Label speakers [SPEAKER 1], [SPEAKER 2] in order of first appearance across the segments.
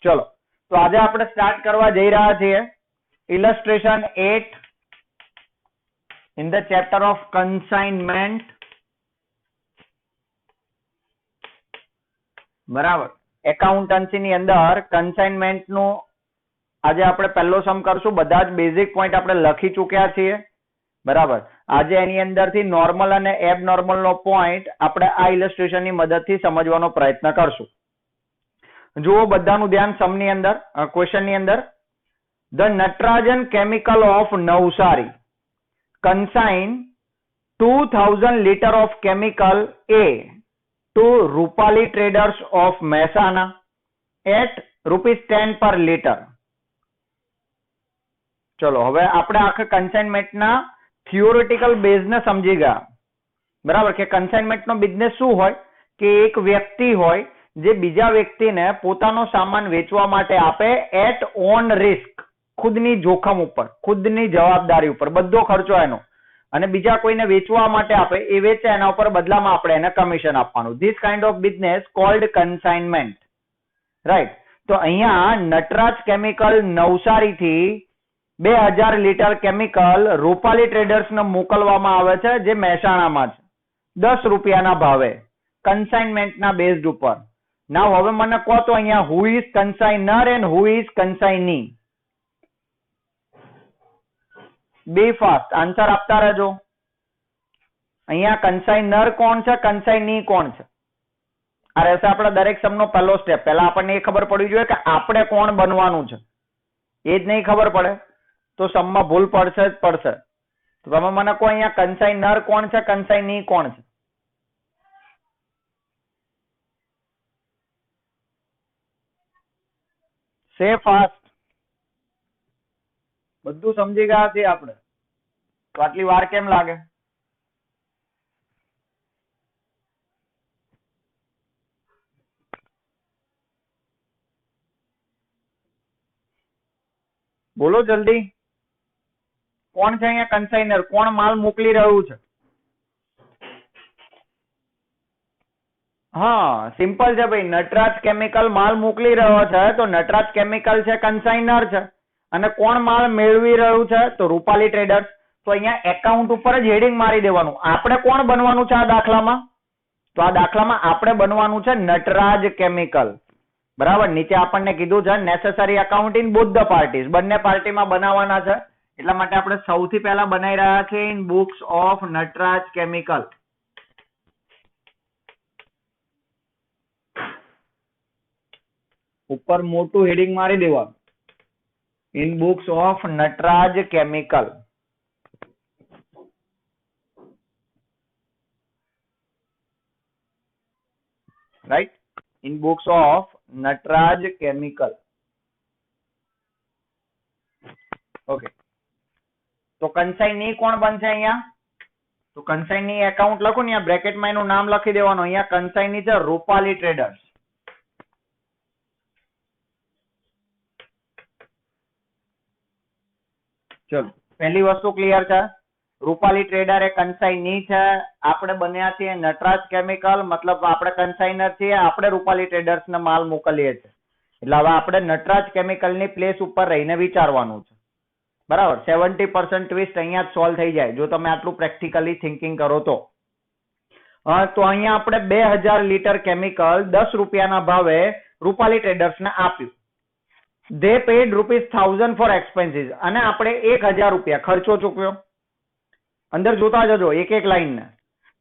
[SPEAKER 1] ચલો, તો આજે આપણે સ્ટાર્ટ કરવા જઈ રહ્યા છીએ illustration 8 in the chapter of consignment. બરાબર, એકાઉન્ટન્સી ની અંદર કન્સાઇનમેન્ટ નું આજે આપણે પહેલો સમ કરશું. બધા જ બેઝિક પોઈન્ટ આપણે લખી ચૂક્યા છીએ. બરાબર, આજે એની અંદરથી નોર્મલ અને એબનોર્મલ નો પોઈન્ટ આપણે આ ઇલસ્ટ્રેશન ની મદદથી સમજવાનો પ્રયત્ન કરશું. જુઓ બધાનું ધ્યાન સમની અંદર, ક્વેશ્ચન ની અંદર. The Natarajan chemical of Navsari consign 2000 liter of chemical A to Rupali Traders of Mehsana at ₹10 per liter. ચલો, હવે આપણે આખા કન્સાઇનમેન્ટ ના થિયોરિટિકલ બેઝ ને સમજી ગયા. બરાબર, કે કન્સાઇનમેન્ટ નો બિઝનેસ શું હોય કે એક વ્યક્તિ હોય જે બીજા વ્યક્તિને પોતાનો સામાન વેચવા માટે આપે એટ ઓન રિસ્ક, ખુદની જોખમ ઉપર, ખુદની જવાબદારી ઉપર, બધો ખર્ચો એનો, અને બીજા કોઈને વેચવા માટે આપે, એ વેચે એના ઉપર બદલામાં આપણે એને કમિશન આપવાનું. This kind of business cold consignment. Right, તો અહીંયા નટરાજ કેમિકલ નવસારી થી 2000 લીટર કેમિકલ રૂપાલી ટ્રેડર્સ ને મોકલવામાં આવે છે, જે મહેસાણામાં છે, ₹10 ભાવે, કન્સાઇનમેન્ટ ના બેઝ ઉપર. નાવ હવે મને કહો તો અહીંયા who is consignor and who is consignee? Be fast, answer આપતા રહેજો. અહીંયા કન્સાઇનર કોણ છે, કન્સાઇની કોણ છે? આ રહેશે આપણા દરેક સમનો પહેલો સ્ટેપ. પહેલા આપણને એ ખબર પડવી જોઈએ કે આપણે કોણ બનવાનું છે. એ જ નહીં ખબર પડે તો સમમાં ભૂલ પડશે જ પડશે. તો તમે મને કહો અહીંયા કન્સાઇનર કોણ છે, કન્સાઇની કોણ છે? સે ફાસ્ટ. બધું સમજી ગયા છીએ આપણે, તો આટલી વાર કેમ લાગે? બોલો જલ્દી. કોણ છે અહીંયા કન્સાઇનર? કોણ માલ મોકલી રહ્યું છે? હા, સિમ્પલ છે ભાઈ. નટરાજ કેમિકલ માલ મોકલી રહ્યો છે, તો નટરાજ કેમિકલ છે, કન્સાઇનર છે. અને કોણ માલ મેળવી રહ્યું છે? તો રૂપાલી ટ્રેડર્સ. તો અહીંયા એકાઉન્ટ ઉપર જ હેડિંગ મારી દેવાનું. આપણે કોણ બનવાનું છે આ દાખલામાં? તો આ દાખલામાં આપણે બનવાનું છે નટરાજ કેમિકલ. બરાબર, નીચે આપણને કીધું છે necessary account in both the parties, બંને પાર્ટીમાં બનાવવાના છે. એટલા માટે આપણે સૌથી પહેલા બનાવી રહ્યા છીએ in books of Nataraj chemical. ઉપર મોટું હેડિંગ મારી દેવાનું, in books of Nataraj chemical. Right, in books of Nataraj chemical. Okay, તો કન્સાઇની કોણ બનશે અહીંયા? તો કન્સાઇની એકાઉન્ટ લખો ને, અહીંયા બ્રેકેટમાં એનું નામ લખી દેવાનું. અહીંયા કન્સાઇની છે રૂપાલી ટ્રેડર્સ. ચલો, પહેલી વસ્તુ ક્લિયર છે. રૂપાલી ટ્રેડર એ કન્સાઇની છે, આપણે બન્યા છીએ નટરાજ કેમિકલ, મતલબ આપણે કન્સાઇનર છીએ, આપણે રૂપાલી ટ્રેડર્સ ને માલ મોકલીએ છીએ. એટલે હવે આપણે નટરાજ કેમિકલ ની પ્લેસ ઉપર રહીને વિચારવાનું છે. બરાબર, 70% ટ્વિસ્ટ અહીંયા જ સોલ્વ થઈ જાય જો તમે આટલું પ્રેક્ટિકલી થિંકિંગ કરો તો. તો અહીંયા આપણે 2000 લીટર કેમિકલ ₹10 ભાવે રૂપાલી ટ્રેડર્સ ને આપ્યું. they paid ₹1000 for expenses, અને આપણે ₹1000 ખર્ચો ચૂકવ્યો. અંદર જોતા જજો એક એક લાઈન ને.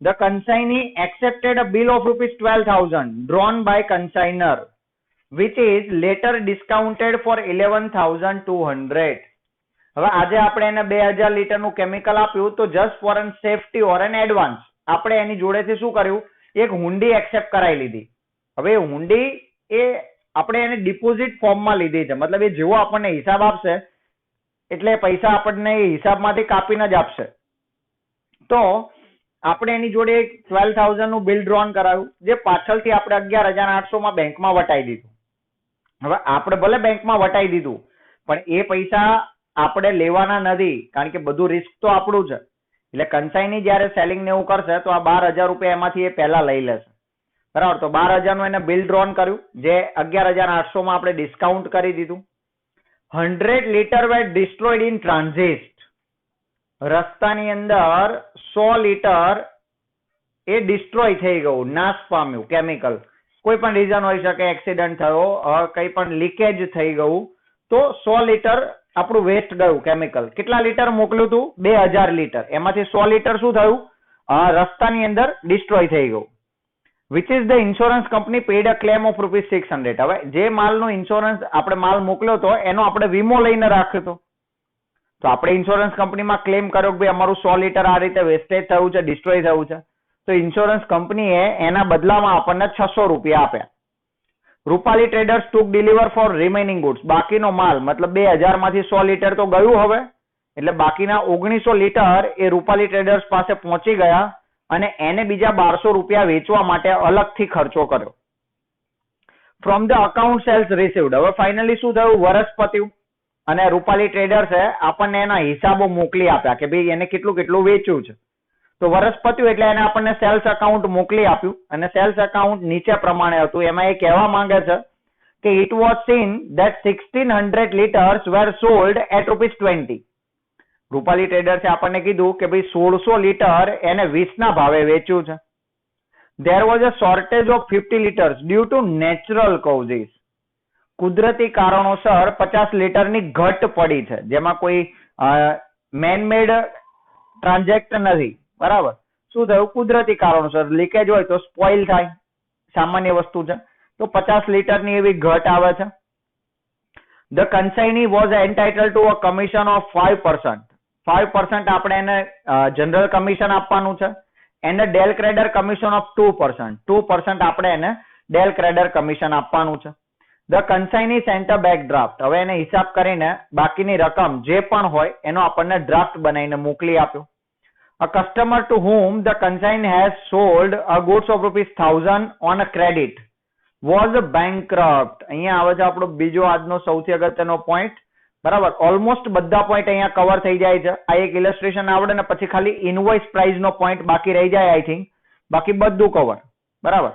[SPEAKER 1] The consignee accepted a bill of ₹12,000 drawn by consignor, which is later discounted for 11,200. હવે આજે આપણે એને 2000 લીટર નું કેમિકલ આપ્યું, તો just for an safety or an advance આપણે એની જોડેથી શું કર્યું? એક હુંડી એક્સેપ્ટ કરાવી લીધી. હવે હુંડી એ આપણે એને ડિપોઝિટ ફોર્મમાં લીધી છે, મતલબ એ જેવો આપણને હિસાબ આપશે એટલે પૈસા આપણને એ હિસાબમાંથી કાપીને જ આપશે. તો આપણે એની જોડે 12,000 નું બિલ ડ્રોન કરાવ્યું, જે પાછળથી આપણે 11,800 માં બેંકમાં વટાઈ દીધું. હવે આપણે ભલે બેંકમાં વટાઈ દીધું, પણ એ પૈસા આપણે લેવાના નથી, કારણ કે બધું રિસ્ક તો આપણું છે. એટલે કન્સાઇની જયારે સેલિંગ ને એવું કરશે તો આ ₹12,000 એમાંથી એ પહેલા લઈ લેશે. બરાબર. તો 12,000 નું એને બિલ ડ્રોન કર્યું, જે 11,800 માં આપણે ડિસ્કાઉન્ટ કરી દીધું. 100 લીટર વેર ડિસ્ટ્રોયડ ઇન ટ્રાન્ઝિટ. રસ્તાની અંદર 100 લીટર એ ડિસ્ટ્રોય થઈ ગયું, નાશ પામ્યું કેમિકલ. કોઈ પણ રીઝન હોઈ શકે, એક્સિડન્ટ થયો, કંઈ પણ લીકેજ થઈ ગયું, તો 100 લીટર આપણું વેસ્ટ ગયું કેમિકલ. કેટલા લીટર મોકલ્યું હતું? 2,000 લીટર. એમાંથી 100 લીટર શું થયું? રસ્તાની અંદર ડિસ્ટ્રોય થઈ ગયું. Which is the insurance company paid a claim of ₹600. હવે જે માલનો ઇન્સ્યોરન્સ આપણે માલ મોકલ્યો હતો એનો આપણે વીમો લઈને રાખ્યો હતો. તો આપણે ઇન્સ્યોરન્સ કંપનીમાં ક્લેમ કર્યો કે ભાઈ અમારું 100 લીટર આ રીતે વેસ્ટેજ થયું છે, ડિસ્ટ્રોય થયું છે. તો ઇન્સ્યોરન્સ કંપનીએ એના બદલામાં આપણને ₹600 આપ્યા. રૂપાલી ટ્રેડર્સ ટુક ડિલિવર ફોર રિમેનિંગ ગુડ્સ. બાકીનો માલ મતલબ 2,000 માંથી 100 લીટર તો ગયું હવે, એટલે બાકીના 1900 લીટર એ રૂપાલી ટ્રેડર્સ પાસે પહોંચી ગયા અને એને બીજા ₹1200 વેચવા માટે અલગથી ખર્ચો કર્યો. From the account sales received. હવે ફાઇનલી શું થયું? વરસ પત્યું અને રૂપાલી ટ્રેડર્સે આપણને એના હિસાબો મોકલી આપ્યા કે ભાઈ એને કેટલું કેટલું વેચ્યું છે. તો વરસ પત્યું એટલે એને આપણને સેલ્સ અકાઉન્ટ મોકલી આપ્યું અને સેલ્સ અકાઉન્ટ નીચે પ્રમાણે હતું. એમાં એ કહેવા માંગે છે કે it was seen that 1600 litres were sold at ₹20. Rupali ટ્રેડર્સે આપણને કીધું કે ભાઈ 1600 લીટર એને 20 ના ભાવે વેચ્યું છે. There was a shortage of 50 liters due to natural causes. કુદરતી કારણોસર 50 લીટરની ઘટ પડી છે, જેમાં કોઈ મેનમેડ ટ્રાન્ઝેક્શન નથી. બરાબર. શું થયું? કુદરતી કારણોસર લીકેજ હોય તો સ્પોઇલ થાય, સામાન્ય વસ્તુ છે. તો 50 લીટરની એવી ઘટ આવે છે. The consignee was entitled to a commission of 5%. 5% આપણે એને જનરલ કમિશન આપવાનું છે. એને ડેલ ક્રેડર કમિશન ઓફ 2%. 2% આપણે એને ડેલ ક્રેડર કમિશન આપવાનું છે. The consignee sent a bank draft. હવે એને હિસાબ કરીને બાકીની રકમ જે પણ હોય એનો આપણને ડ્રાફ્ટ બનાવીને મોકલી આપ્યો. A customer to whom the consignee has sold a goods of ₹1,000 on a credit was bankrupt. અહીંયા આવે છે આપણો બીજો આજનો સૌથી અગત્યનો પોઈન્ટ. બરાબર. ઓલમોસ્ટ બધા પોઈન્ટ અહીંયા કવર થઈ જાય છે. આ એક ઇલસ્ટ્રેશન આવડે ને પછી ખાલી ઇનવોઇસ પ્રાઇસ નો પોઈન્ટ બાકી રહી જાય આઈ થિંક. બાકી બધું કવર. બરાબર.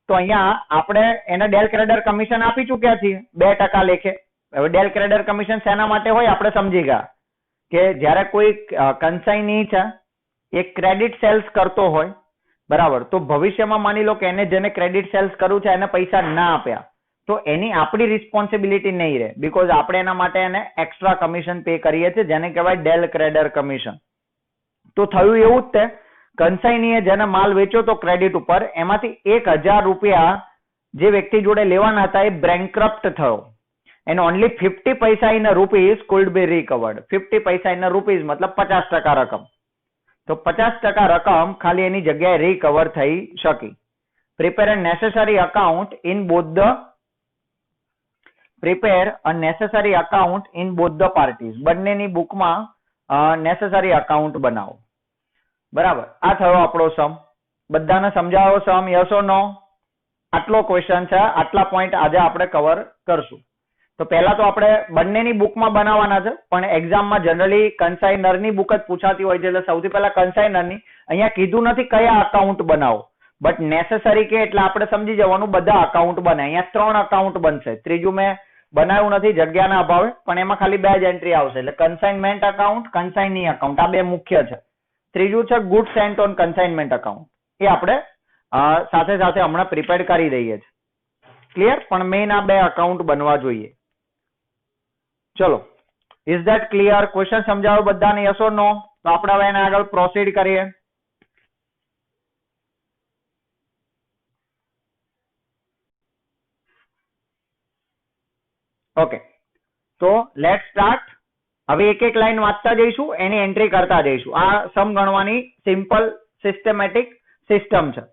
[SPEAKER 1] તો અહીંયા આપણે એને ડેલ ક્રેડર કમિશન આપી ચૂક્યા છીએ 2% લેખે. હવે ડેલ ક્રેડર કમિશન શેના માટે હોય આપણે સમજી ગયા કે જ્યારે કોઈ કન્સાઇની છે એ ક્રેડિટ સેલ્સ કરતો હોય, બરાબર, તો ભવિષ્યમાં માની લો કે એને જેને ક્રેડિટ સેલ્સ કરવું છે એને પૈસા ના આપ્યા તો એની આપણી રિસ્પોન્સિબિલિટી નહીં રહે, બીકોઝ આપણે એના માટે એને એક્સ્ટ્રા કમિશન પે કરીએ છીએ જેને કહેવાય ડેલ ક્રેડર કમિશન. તો થયું એવું જ તે, કન્સાઇનીએ જેને માલ વેચ્યો તો ક્રેડિટ ઉપર, એમાંથી ₹1,000 જે વ્યક્તિ જોડે લેવાના હતા એ બેન્કરપ્ટ થયો. and only 50 paisa in a rupees could be recovered. 50 paisa in a rupees મતલબ 50% રકમ. તો 50% રકમ ખાલી એની જગ્યાએ રિકવર થઈ શકી. Prepare a necessary account in both the parties. બંનેની બુકમાં necessary account બનાવો. બરાબર. આ થયો આપણો સમ. બધાને સમજાવો સમ? યસ ઓર નો? આટલો ક્વેશ્ચન છે, આટલા પોઈન્ટ આજે આપણે કવર કરશું. તો પહેલા તો આપણે બંનેની બુકમાં બનાવવાના છે, પણ એક્ઝામમાં જનરલી કન્સાઇનરની બુક જ પૂછાતી હોય છે, એટલે સૌથી પહેલા કન્સાઇનરની. અહીંયા કીધું નથી કયા અકાઉન્ટ બનાવો, બટ નેસેસરી કે એટલે આપણે સમજી જવાનું બધા અકાઉન્ટ બને. અહીંયા 3 અકાઉન્ટ બનશે. ત્રીજું મેં બનાવ્યું નથી જગ્યાના અભાવે, પણ એમાં ખાલી 2 જ એન્ટ્રી આવશે, એટલે કન્સાઇનમેન્ટ અકાઉન્ટ, કન્સાઇની અકાઉન્ટ, આ 2 મુખ્ય છે. ત્રીજું છે good sent on consignment account. એ આપણે સાથે સાથે હમણાં પ્રિપેર કરી દઈએ છીએ. ક્લિયર? પણ મેઇન આ 2 અકાઉન્ટ બનવા જોઈએ. ચલો, ઇઝ ધેટ ક્લિયર? ક્વેશ્ચન સમજાવો બધાને? યસ ઓર નો? તો આપણે હવે એને આગળ પ્રોસીડ કરીએ. ઓકે, તો લેટ સ્ટાર્ટ. હવે એક એક લાઈન વાંચતા જઈશું, એની એન્ટ્રી કરતા જઈશું. આ સમ ગણવાની સિમ્પલ સિસ્ટમેટિક સિસ્ટમ છે,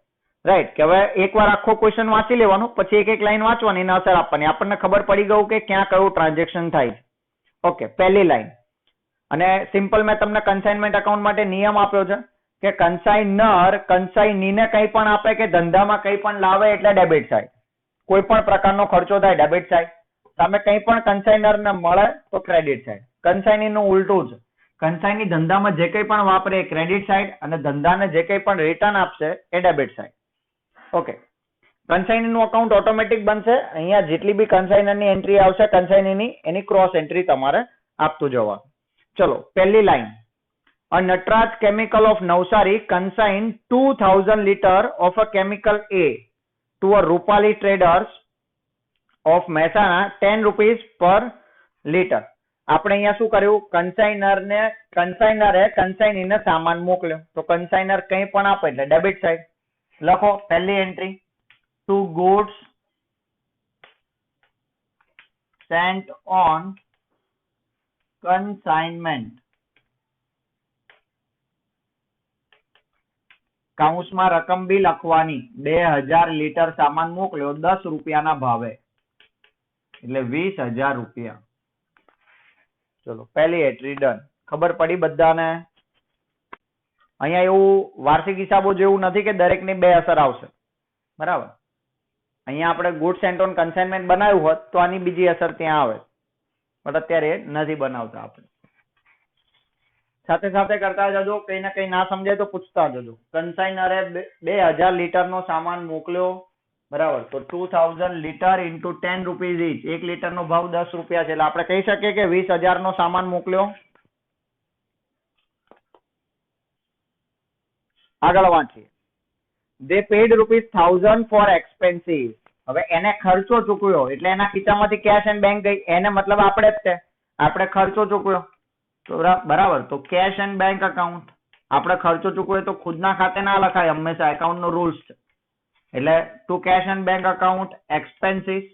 [SPEAKER 1] રાઈટ? કે હવે એકવાર આખો ક્વેશ્ચન વાંચી લેવાનો, પછી એક એક લાઈન વાંચવાની અને અસર આપવાની. આપણને ખબર પડી ગયું કે ક્યાં કયું ટ્રાન્ઝેક્શન થાય. ઓકે, પહેલી લાઈન. અને સિમ્પલ મેં તમને કન્સાઇનમેન્ટ અકાઉન્ટ માટે નિયમ આપ્યો છે કે કન્સાઇનર કન્સાઇનીને કંઈ પણ આપે કે ધંધામાં કંઈ પણ લાવે એટલે ડેબિટ સાઇડ. કોઈ પણ પ્રકારનો ખર્ચો થાય ડેબિટ સાઇડ, તમે કંઈ પણ કન્સાઇનરને મળે તો ક્રેડિટ સાઇડ. કન્સાઇનીનું ઉલટું છે. કન્સાઇની ધંધામાં જે કંઈ પણ વાપરે એ ક્રેડિટ સાઇડ, અને ધંધાને જે કંઈ પણ રિટર્ન આપશે એ ડેબિટ સાઇડ. ઓકે, કન્સાઇનીનું અકાઉન્ટ ઓટોમેટિક બનશે. અહીંયા જેટલી બી કન્સાઇનરની એન્ટ્રી આવશે કન્સાઇનીની એની ક્રોસ એન્ટ્રી તમારે આપતું જવાનું. ચલો પહેલી line. A Natraj Chemical of Navsari consigned 2000 liter of a chemical A to a Rupali traders of Mehsana 10 rupees per liter. આપણે અહીંયા શું કર્યું? કન્સાઇનરે કન્સાઇનીને સામાન મોકલ્યો. તો કન્સાઇનર કંઈ પણ આપે એટલે ડેબિટ સાઈડ લખો. પહેલી entry to goods sent on consignment. કાઉન્સમાં રકમ બી લખવાની. 2000 લીટર સામાન મોકલ્યો 10 રૂપિયાના ભાવે એટલે 20000 રૂપિયા. ચલો પહેલી એન્ટ્રી ડન. ખબર પડી બધાને? અહીંયા એવું વાર્ષિક હિસાબો જેવું નથી કે દરેકની બે અસર આવશે. બરાબર. અહીંયા આપણે ગુડ સેન્ટ ઓન કન્સાઇનમેન્ટ બનાવ્યું હોત તો આની બીજી અસર ત્યાં આવે, પણ અત્યારે નથી બનાવતા આપણે. સાથે સાથે કરતા જજો. કઈ ના કઈ ના સમજાય તો પૂછતા જજો. કન્સાઇનરે 2000 લીટરનો સામાન મોકલ્યો. બરાબર. તો 2000 લીટર ઇન્ટુ 10 રૂપીઝ ઈચ. 1 લીટરનો ભાવ 10 રૂપિયા છે એટલે આપણે કહી શકીએ કે 20000 નો સામાન મોકલ્યો. આગળ વાંચીએ. They paid ₹1000 for expenses. હવે એને ખર્ચો ચૂકવ્યો એટલે એના ખિસ્સામાંથી કેશ એન્ડ બેંક ગઈ. એને મતલબ આપણે જ છે, આપણે ખર્ચો ચૂકવ્યો. તો બરાબર. તો કેશ એન્ડ બેંક અકાઉન્ટ. આપણે ખર્ચો ચૂકવ્યો તો ખુદના ખાતે ના લખાય, હંમેશા એકાઉન્ટ નો રૂલ્સ છે. એટલે to cash and bank account expenses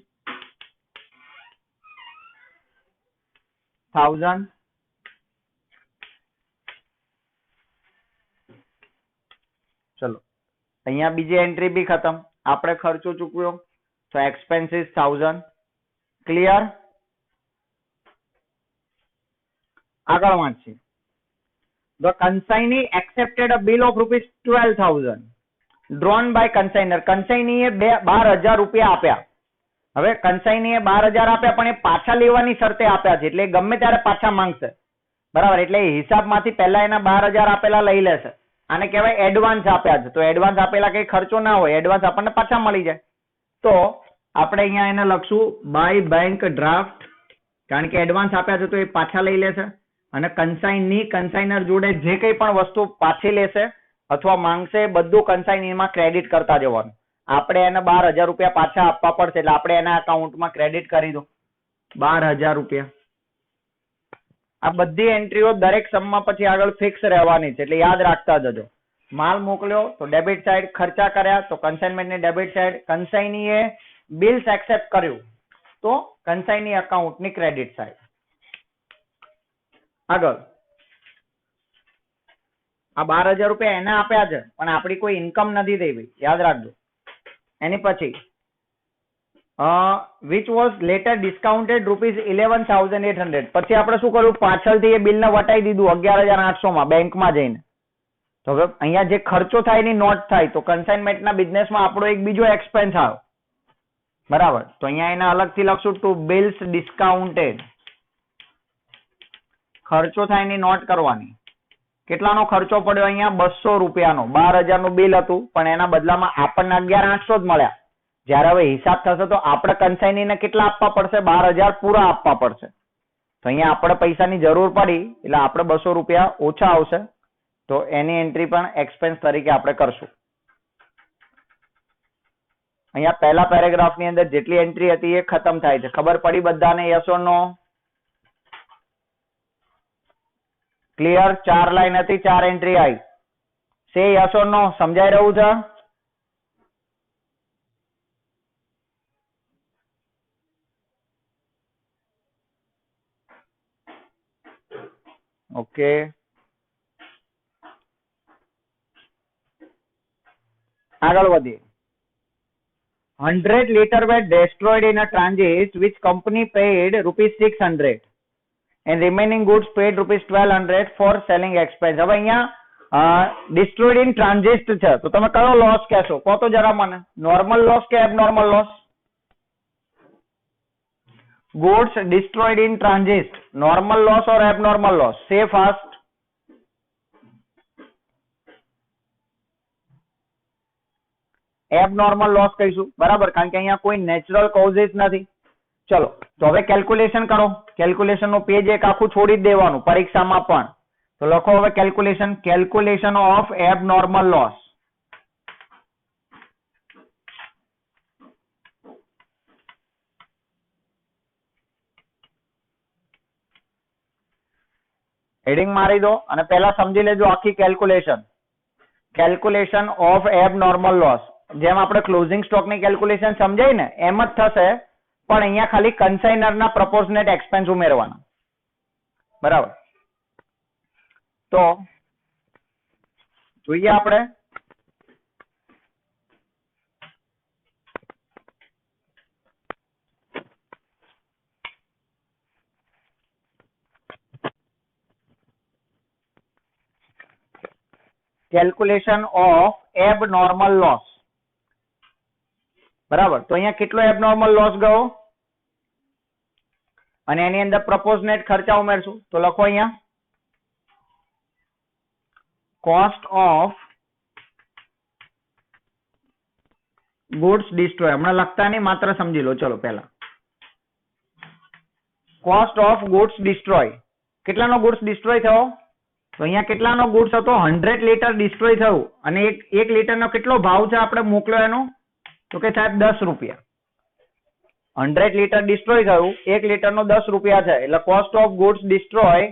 [SPEAKER 1] 1000. ચલો અહીંયા બીજી એન્ટ્રી બી ખતમ. આપણે ખર્ચો ચૂકવ્યો તો એક્સપેન્સીસ 1000. ક્લિયર? આગળ વાંચીએ. The consignee accepted a bill of ₹12,000 drawn by consigner. કન્સાઇનીએ 12000 રૂપિયા આપ્યા. હવે કન્સાઇનીએ 12000 આપ્યા પણ એ પાછા લેવાની શરતે આપ્યા છે એટલે ગમે ત્યારે પાછા માંગશે. બરાબર. એટલે હિસાબમાંથી પહેલા એના 12000 આપેલા લઈ લેશે. આને કહેવાય એડવાન્સ આપ્યા છે. તો એડવાન્સ આપેલા કઈ ખર્ચો ના હોય, એડવાન્સ આપણને પાછા મળી જાય. તો આપણે અહીંયા એને લખશું બાય બેંક ડ્રાફ્ટ, કારણ કે એડવાન્સ આપ્યા છે તો એ પાછા લઈ લેશે. અને કન્સાઇનર જોડે જે કઈ પણ વસ્તુ પાછી લેશે અથવા માંગશે બધું કન્સાઇનીમાં ક્રેડિટ કરતા જવાનું. આપણે એને 12000 રૂપિયા પાછા આપવા પડશે એટલે આપણે એના અકાઉન્ટમાં ક્રેડિટ કરી દો 12000 રૂપિયા. આ બધી એન્ટ્રીઓ દરેક સમમાં પછી આગળ ફિક્સ રહેવાની છે એટલે યાદ રાખતા જજો. માલ મોકલ્યો તો ડેબિટ સાઈડ, ખર્ચા કર્યા તો કન્સાઇનમેન્ટ ની ડેબિટ સાઈડ, કન્સાઇનીએ બિલ્સ એક્સેપ્ટ કર્યું તો કન્સાઇની અકાઉન્ટ ની ક્રેડિટ સાઈડ. આગળ આ 12000 રૂપિયા એને આપ્યા છે પણ આપણી કોઈ ઇન્કમ નથી થઈ ભાઈ, યાદ રાખજો. એની પછી which was later discounted ₹11,800. પછી આપણે શું કર્યું? પાછળથી એ બિલને વટાઈ દીધું 11800 માં બેંકમાં જઈને. તો હવે અહીંયા જે ખર્ચો થાય એની નોટ થાય તો કન્સાઇનમેન્ટના બિઝનેસમાં આપણો એક બીજો એક્સપેન્સ આવ્યો. બરાબર. તો અહીંયા એને અલગથી લખશું ટુ બિલ્સ ડિસ્કાઉન્ટેડ. ખર્ચો થાય એની નોટ કરવાની. કેટલાનો ખર્ચો પડ્યો? અહીંયા 200 રૂપિયાનો. 12000 નું બિલ હતું પણ એના બદલામાં આપણને 11800 જ મળ્યા. જયારે હવે હિસાબ થશે તો આપણે કન્સાઇનીને કેટલા આપવા પડશે? 12000 પૂરા આપવા પડશે. તો અહીંયા આપણે પૈસાની જરૂર પડી એટલે આપણે 200 રૂપિયા ઓછા આવશે. તો એની એન્ટ્રી પણ એક્સપેન્સ તરીકે આપણે કરશું. અહીંયા પહેલા પેરેગ્રાફની અંદર જેટલી એન્ટ્રી હતી એ ખતમ થાય છે. ખબર પડી બધાને? Yes or no? Clear? 4 line હતી, 4 એન્ટ્રી આવી. સે યસ ઓર નો? સમજાઈ રહ્યું છે? ઓકે. આગળ વધીએ. 100 liter were destroyed in a transit which company paid ₹600 and remaining goods paid ₹1200 for selling expense. હવે અહીંયા destroyed in transit છે તો તમે કયો લોસ કહેશો? કહો તો જરા મને. નોર્મલ લોસ કે abnormal loss? goods destroyed in transit, normal loss or abnormal loss? Say fast. Abnormal loss કહીશું, બરાબર, કારણ કે અહીંયા કોઈ નેચરલ કોઝિસ નથી. ચલો તો હવે કેલ્ક્યુલેશન કરો. કેલ્ક્યુલેશન નું પેજ એક આખું છોડી જ દેવાનું પરીક્ષામાં પણ. તો લખો હવે calculation of abnormal loss. Heading મારી દો અને પહેલા સમજી લેજો આખી કેલ્ક્યુલેશન ઓફ એબનોર્મલ લોસ. જેમ આપણે ક્લોઝિંગ સ્ટોકની કેલ્ક્યુલેશન સમજાય ને એમ જ થશે, પણ અહીંયા ખાલી કન્સાઇનરના પ્રપોર્શનેટ એક્સપેન્સ ઉમેરવાના, બરાબર. તો જોઈએ આપણે કેલ્ક્યુલેશન ઓફ એબનોર્મલ લોસ, બરાબર. તો અહીંયા કેટલો એબનોર્મલ લોસ ગયો અને એની અંદર પ્રપોઝનેટ ખર્ચા ઉમેરશું. તો લખો અહીંયા કોસ્ટ ઓફ ગુડ્સ ડિસ્ટ્રોય. હમણાં લખતા નહીં, માત્ર સમજી લો. ચલો પહેલા કોસ્ટ ઓફ ગુડ્સ ડિસ્ટ્રોય. કેટલાનો ગુડ્સ ડિસ્ટ્રોય થયો? તો અહીંયા કેટલાનો ગુડ્સ હતો? 100 લીટર ડિસ્ટ્રોય થયું. અને એક લીટરનો કેટલો ભાવ છે આપણે મોકલ્યો એનો? તો કે સાહેબ 10 રૂપિયા. 100 લીટર ડિસ્ટ્રોય થયું, 1 લીટરનો 10 રૂપિયા છે, એટલે cost of goods destroy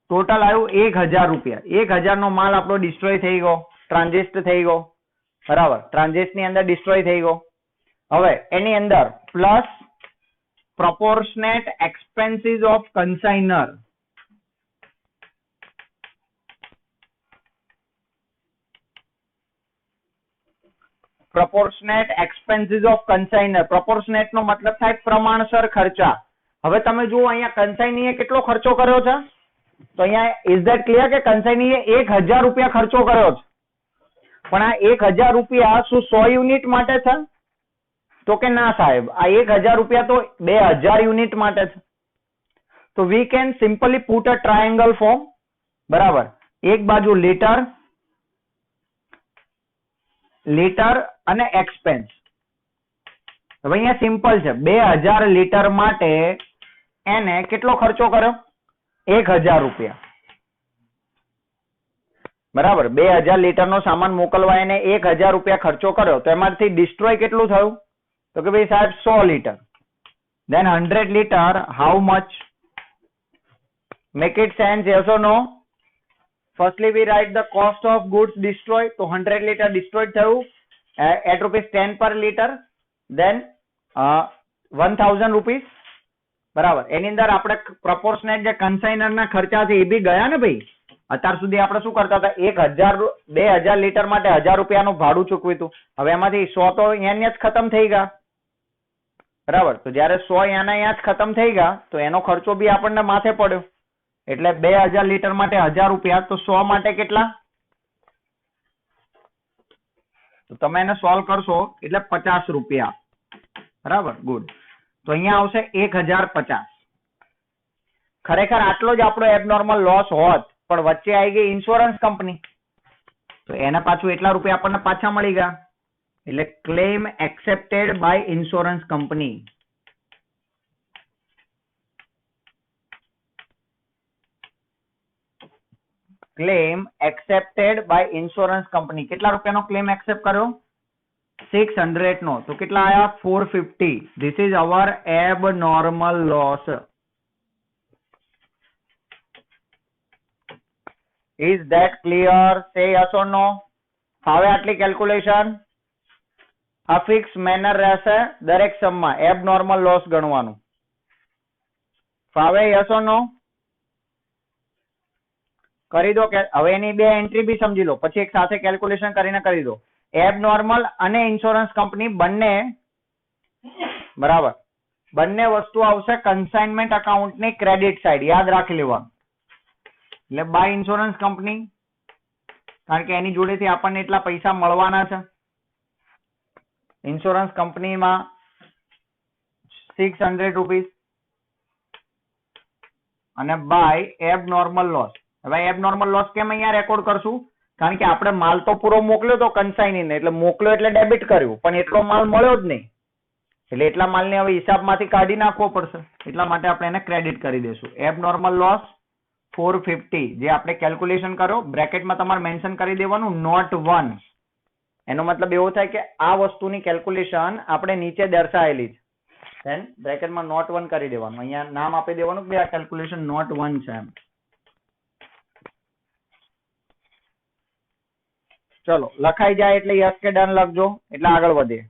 [SPEAKER 1] total આવ્યું 1000 રૂપિયા. 1000 નો માલ આપણો ડિસ્ટ્રોય થઈ ગયો, ટ્રાન્ઝિસ્ટ થઈ ગયો, બરાબર. ટ્રાન્ઝિસ્ટ ની અંદર ડિસ્ટ્રોય થઈ ગયો. હવે એની અંદર plus proportionate expenses of consignor. Proportionate expenses of consignor. Proportionate નો મતલબ થાય પ્રમાણસર ખર્ચા. હવે તમે જુઓ અહીંયા કન્સાઇનીએ કેટલો ખર્ચો કર્યો છે? તો અહીંયા ઇઝ ધેટ ક્લિયર કે કન્સાઇનીએ 1000 રૂપિયા ખર્ચો કર્યો છે. પણ આ 1000 રૂપિયા શું 100 યુનિટ માટે છે? તો કે ના સાહેબ, આ 1000 રૂપિયા તો 2000 યુનિટ માટે છે. તો we can simply put a triangle form, બરાબર. એક બાજુ લીટર અને એક્સપેન્સ. હવે અહીંયા સિમ્પલ છે, 2000 લીટર માટે એને કેટલો ખર્ચો કર્યો? 1000 રૂપિયા, બરાબર. 2000 લીટર નો સામાન મોકલવા એને 1000 રૂપિયા ખર્ચો કર્યો. તો એમાંથી ડિસ્ટ્રોય કેટલું થયું? તો કે ભાઈ સાહેબ 100 litre. Then 100 liter, how much? Make it sense, yes or no? Firstly, we write the cost of goods destroyed. So 100 liter destroyed થયું at ₹10 per liter. Then 1000 rupees. બરાબર. એની અંદર આપણે proportionate જે consignor ના ખર્ચા છે એ બી ગયા ને ભાઈ. અત્યાર સુધી આપણે શું કરતા હતા? 2000 લીટર માટે 1000 રૂપિયાનું ભાડું ચૂકવ્યું હતું. હવે એમાંથી 100 તો અહીંયા જ ખતમ થઈ ગયા, બરાબર. તો જયારે 100 અહીંયા જ ખતમ થઈ ગયા તો એનો ખર્ચો બી આપણને માથે પડ્યો. એટલે 2000 લીટર માટે 1000 રૂપિયા, તો 100 માટે કેટલા? તો તમે એને સોલ્વ કરશો એટલે 50 રૂપિયા, બરાબર. ગુડ. તો અહીંયા આવશે 1050. ખરેખર આટલો જ આપણો એબનોર્મલ લોસ હોત, પણ વચ્ચે આવી ગઈ ઇન્સ્યોરન્સ કંપની, તો એના પાછું એટલા રૂપિયા આપણને પાછા મળી ગયા. એટલે claim accepted by insurance company. Claim accepted by insurance company. કેટલા રૂપિયાનો ક્લેમ એક્સેપ્ટ કર્યો? 600 નો. તો કેટલા આયા? 450. This is our abnormal loss. Is that clear? Say yes or no. હવે આટલી કેલ્ક્યુલેશન આ ફિક્સ મેનર રહેશે દરેક સમમાં એબનોર્મલ લોસ ગણવાનું. હવે યસ ઓર નો કરી દો. કે હવે એની બે એન્ટ્રી બી સમજી લો, પછી એક સાથે કેલ્ક્યુલેશન કરીને કરી દો. એબનોર્મલ અને ઇન્સ્યોરન્સ કંપની બંને, બરાબર, બંને વસ્તુ આવશે કન્સાઇનમેન્ટ અકાઉન્ટની ક્રેડિટ સાઈડ. યાદ રાખી લેવાનું. એટલે બાય ઇન્સ્યોરન્સ કંપની, કારણ કે એની જોડેથી આપણને એટલા પૈસા મળવાના છે. ઇન્સ્યોરન્સ કંપનીમાં 600 રૂપીસ અને બાય એબનોર્મલ લોસ. હવે એબનોર્મલ લોસ કેમ અહીંયા રેકોર્ડ કરશું? કારણ કે આપણે માલ તો પૂરો મોકલ્યો તો કન્સાઇનીને, એટલે મોકલ્યો એટલે ડેબિટ કર્યું, પણ એટલો માલ મળ્યો જ નહીં. એટલે એટલા માલને હવે હિસાબમાંથી કાઢી નાખવો પડશે. એટલા માટે આપણે એને ક્રેડિટ કરી દઈશું. એબનોર્મલ લોસ 450 જે આપણે કેલ્ક્યુલેશન કર્યો, બ્રેકેટમાં તમારે મેન્શન કરી દેવાનું નોટ 1. એનો મતલબ એવો થાય કે આ વસ્તુની કેલ્ક્યુલેશન આપણે નીચે દર્શાવેલી છે. ધેન બ્રેકેટમાં નોટ 1 કરી દેવાનું. અહીંયા નામ આપી દેવાનું કે આ કેલ્ક્યુલેશન નોટ 1 છે એમ. ચલો લખાઈ જાય એટલે યસ કે ડન લખજો, એટલે આગળ વધીએ.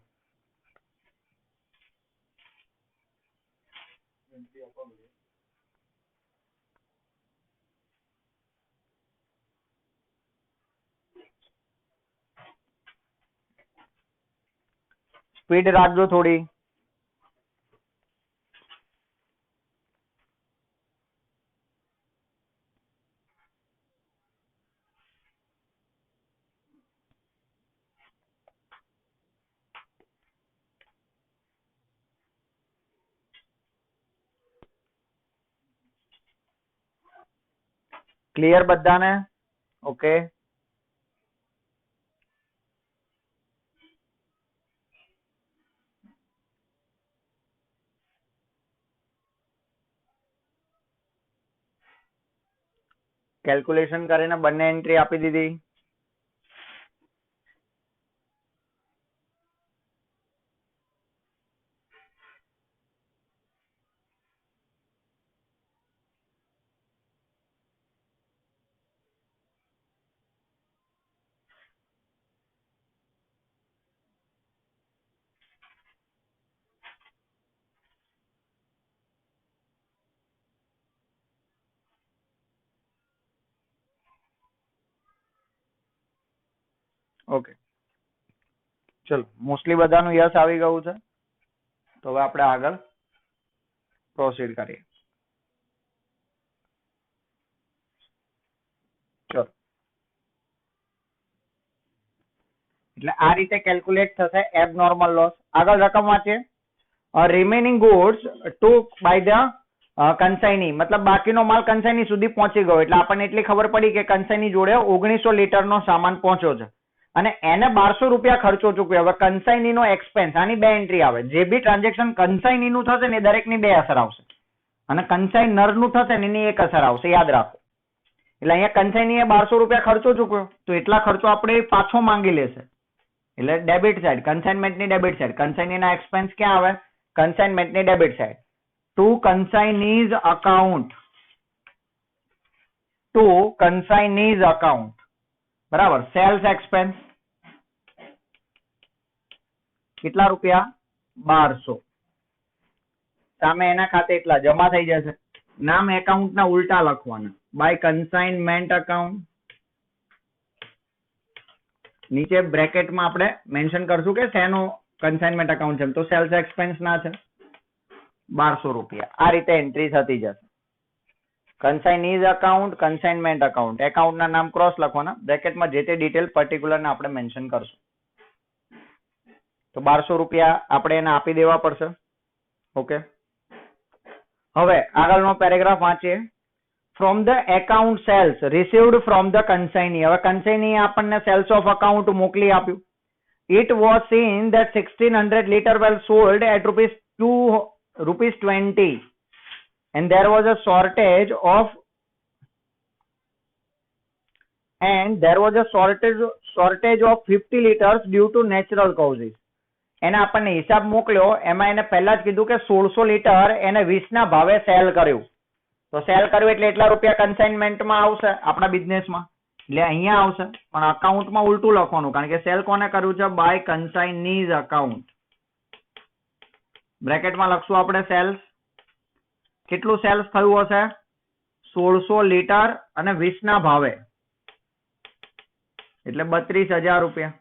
[SPEAKER 1] સ્પીડ રાખજો થોડી. ક્લિયર બધાને? ઓકે. કેલ્ક્યુલેશન કરીને બંને એન્ટ્રી આપી દીધી. ઓકે ચલો મોસ્ટલી બધાનું યસ આવી ગયું છે. તો હવે આપણે આગળ પ્રોસીડ કરીએ. ચલો એટલે આ રીતે કેલ્ક્યુલેટ થશે એબનોર્મલ લોસ. આગળ રકમ વાંચીએ. Remaining goods took by the consignee, મતલબ બાકીનો માલ કન્સાઇની સુધી પહોંચી ગયો. એટલે આપણને એટલી ખબર પડી કે કન્સાઇની જોડે 1900 લીટરનો સામાન પહોંચ્યો છે અને એને 1200 રૂપિયા ખર્ચો ચૂક્યો. હવે કન્સાઇનીનો એક્સપેન્સ, આની બે એન્ટ્રી આવે. જે બી ટ્રાન્ઝેક્શન કન્સાઇનીનું થશે ને દરેકની બે અસર આવશે અને કન્સાઇનરનું થશે ને એની એક અસર આવશે, યાદ રાખો. એટલે અહીંયા કન્સાઇનીએ 1200 રૂપિયા ખર્ચો ચૂક્યો તો એટલા ખર્ચો આપણે પાછો માંગી લેશે. એટલે ડેબિટ સાઈડ, કન્સાઇનમેન્ટની ડેબિટ સાઈડ. કન્સાઇનીના એક્સપેન્સ ક્યાં આવે? કન્સાઇનમેન્ટની debit side. To consignee's account, to consignee's account, બરાબર. સેલ્સ એક્સપેન્સ કેટલા રૂપિયા? 1200. સામે એના ખાતે એટલા જમા થઈ જશે. નામ એકાઉન્ટના ઉલટા લખવાના. By consignment account. નીચે બ્રેકેટમાં આપણે મેન્શન કરશું કે શેનો કન્સાઇનમેન્ટ અકાઉન્ટ છે, તો સેલ્સ એક્સપેન્સ ના છે 1200 રૂપિયા. આ રીતે એન્ટ્રી થતી જશે. કન્સાઇનીઝ અકાઉન્ટ, કન્સાઇનમેન્ટ અકાઉન્ટ, એકાઉન્ટના નામ ક્રોસ લખવાના. બ્રેકેટમાં જે તે ડિટેલ પર્ટિક્યુલર આપણે મેન્શન કરશું. તો 1200 રૂપિયા આપણે એને આપી દેવા પડશે. ઓકે. હવે આગળનો પેરેગ્રાફ વાંચીએ. From the account sales received from the consignee. હવે કન્સાઇની આપણને સેલ્સ ઓફ અકાઉન્ટ મોકલી આપ્યું. It was seen that 1600 liter were sold at rupees 20 and there was a shortage of 50 liters due to natural causes. એને આપણને હિસાબ મોકલ્યો, એમાં એને પહેલા જ કીધું કે 1600 લીટર એને 20 ના ભાવે સેલ કર્યું. તો સેલ કર્યું એટલે એટલા રૂપિયા કન્સાઇનમેન્ટમાં આવશે આપણા બિઝનેસમાં, એટલે અહીંયા આવશે. પણ અકાઉન્ટમાં ઉલટું લખવાનું, કારણ કે સેલ કોને કર્યું છે? By કન્સાઇનીઝ account. બ્રેકેટમાં લખશું આપણે સેલ્સ. કેટલું સેલ્સ થયું હશે? 1600 લીટર અને 20 ના ભાવે, એટલે 32,000 રૂપિયા,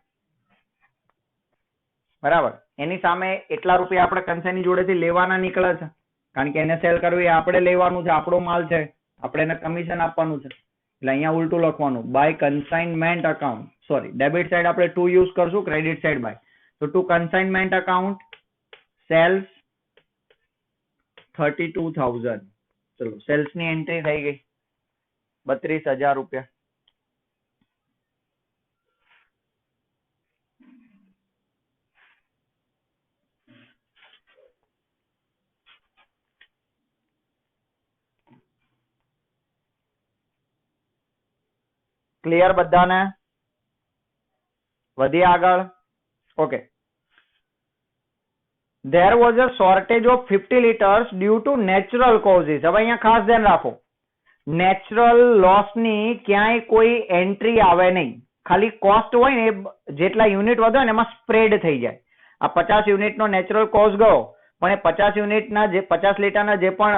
[SPEAKER 1] બરાબર. એની સામે એટલા રૂપિયા આપણે કન્સાઇની જોડેથી લેવાના નીકળે છે, કારણ કે એને સેલ કરવું એ આપણે લેવાનું છે, આપણો માલ છે, આપણે એને કમિશન આપવાનું છે. એટલે અહીંયા ઉલટું લખવાનું. By consignment account, sorry debit side આપણે ટુ યુઝ કરશું, ક્રેડિટ સાઈડ બાય. તો ટુ કન્સાઇનમેન્ટ અકાઉન્ટ સેલ્સ 32,000. ચલો સેલ્સ ની એન્ટ્રી થઈ ગઈ 32,000 રૂપિયા. ક્લિયર બધાને? વધીએ આગળ. Okay. There was a shortage of 50 liters due to natural causes. હવે અહીંયા ખાસ ધ્યાન રાખો, નેચરલ લોસ ની ક્યાંય કોઈ એન્ટ્રી આવે નહીં. ખાલી કોસ્ટ હોય ને જેટલા યુનિટ વધે ને એમાં સ્પ્રેડ થઈ જાય. આ 50 યુનિટ નો નેચરલ કોસ્ટ ગયો, પણ એ 50 યુનિટના જે 50 લીટરના જે પણ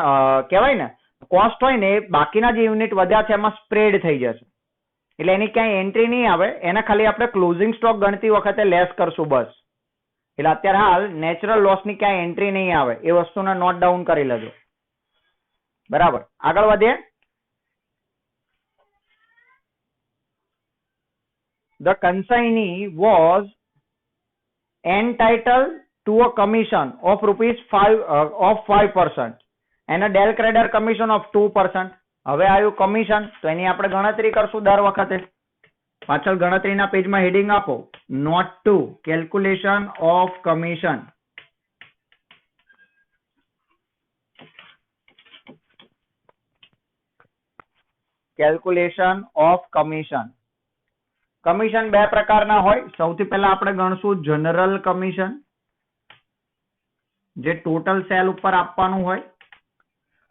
[SPEAKER 1] કહેવાય ને કોસ્ટ હોય ને એ બાકીના જે યુનિટ વધ્યા છે એમાં સ્પ્રેડ થઈ જશે. એટલે એની ક્યાંય એન્ટ્રી નહીં આવે, એને ખાલી આપણે ક્લોઝિંગ સ્ટોક ગણતી વખતે લેસ કરશું બસ. એટલે અત્યારે હાલ નેચરલ લોસ ની ક્યાંય એન્ટ્રી નહીં આવે, એ વસ્તુને નોટ ડાઉન કરી લેજો. બરાબર, આગળ વધીએ. The consignee was entitled to a commission of of 5% and a del creditor commission of 2%. હવે આવ્યું કમિશન, તો એની આપણે ગણતરી કરશું દર વખતે. પાછળ ગણતરીના પેજમાં હેડિંગ આપો, note to calculation of commission. Calculation of commission. Commission બે પ્રકારના હોય. સૌથી પહેલા આપણે ગણશું જનરલ કમિશન, જે ટોટલ સેલ ઉપર આપવાનું હોય.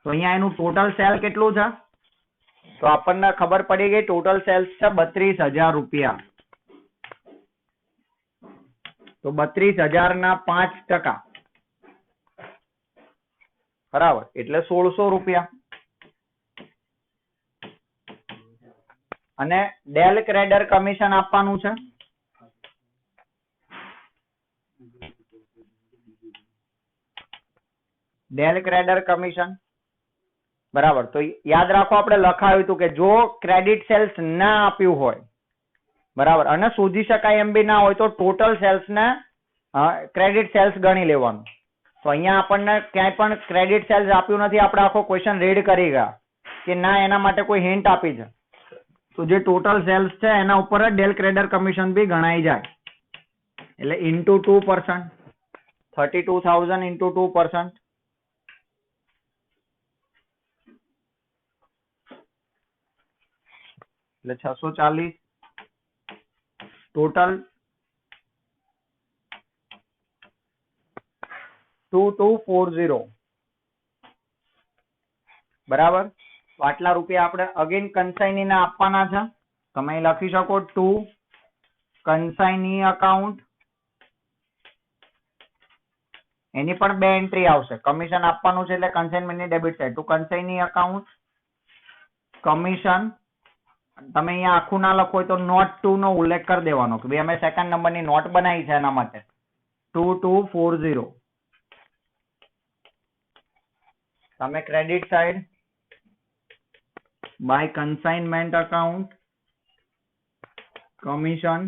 [SPEAKER 1] તો અહીંયા એનું ટોટલ સેલ કેટલું છે? તો આપણને ખબર પડી ગઈ ટોટલ સેલ્સ છે 32,000 રૂપિયા. તો 32,000 ના 5%, બરાબર, એટલે 1600 રૂપિયા. અને ડેલ ક્રેડિટર કમિશન આપવાનું છે. ડેલ ક્રેડિટર કમિશન, બરાબર. તો યાદ રાખો, આપણે લખાયું હતું કે જો ક્રેડિટ સેલ્સ ના આપ્યું હોય, બરાબર, અને શોધી શકાય એમ બી ના હોય, તો ટોટલ સેલ્સ ને ક્રેડિટ સેલ્સ ગણી લેવાનું. તો અહીંયા આપણને ક્યાંય પણ ક્રેડિટ સેલ્સ આપ્યું નથી, આપણે આખો ક્વેશ્ચન રીડ કરી ગયા કે ના, એના માટે કોઈ હિન્ટ આપી છે. તો જે ટોટલ સેલ્સ છે એના ઉપર જ ડેલ ક્રેડિટર કમિશન બી ગણાઈ જાય. એટલે ઇન્ટુ 2%, 32,000 ઇન્ટુ 2%. એટલે 640 ટોટલ 2240, બરાબર. તો આટલા રૂપિયા આપણે અગેન કન્સાઇની ને આપવાના છે. તમે લખી શકો ટુ કન્સાઇની અકાઉન્ટ. એની પણ બે એન્ટ્રી આવશે. કમિશન આપવાનું છે એટલે કન્સાઇનમેન્ટ ની debit side to consignee account commission. તમે અહીંયા આખું ના લખો હોય તો નોટ 2 નો ઉલ્લેખ કરી દેવાનો કે ભાઈ અમે સેકન્ડ નંબરની નોટ બનાવી છે એના માટે 2240. તમે credit side by consignment account commission